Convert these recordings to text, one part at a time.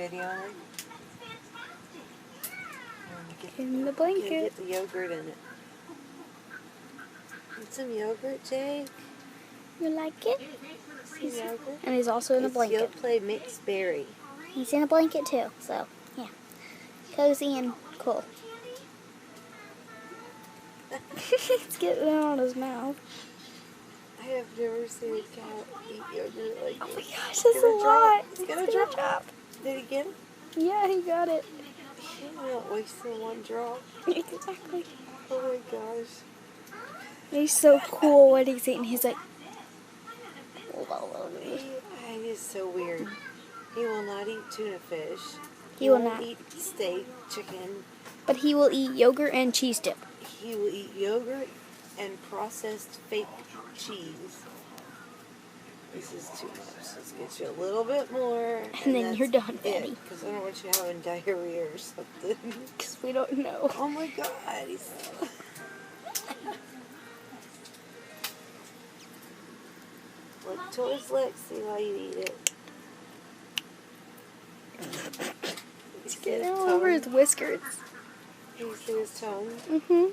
video on it? In the blanket. Get the yogurt in it. Need some yogurt, Jake? You like it? Some yogurt? And he's also in a blanket. It's Yoplait mixed berry. He's in a blanket too, so yeah. Cozy and cool. It's getting out on his mouth. I have never seen a cat eat yogurt like Oh my this. gosh, that's a lot. It's gonna drop. Did he get it? Yeah, he got it. He's not wasting one drop. Exactly. Oh my gosh. He's so cool when he's eating. He's like, It is so weird. He will not eat tuna fish. He will won't not eat steak, chicken. But he will eat yogurt and cheese dip. He will eat yogurt and processed fake cheese. This is too much. Let's get you a little bit more. And then you're done, Daddy. Because I don't want you having diarrhea or something. Because we don't know. Oh my God. Look towards Lexi while you eat it. He's getting all over his whiskers. You see his tongue? Mm-hmm.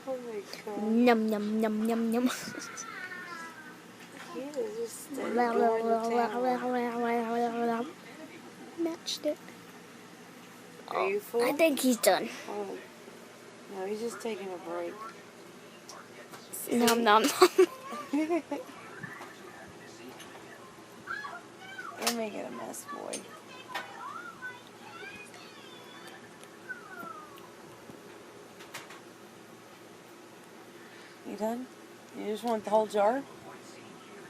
Oh my God. Num, num, num, num, num. He is just going to town. Matched it. Are you full? I think he's done. Oh. No, he's just taking a break. Nom, nom, nom. You're making a mess, boy. You done? You just want the whole jar?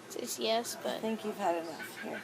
Says yes, but I think you've had enough. Here.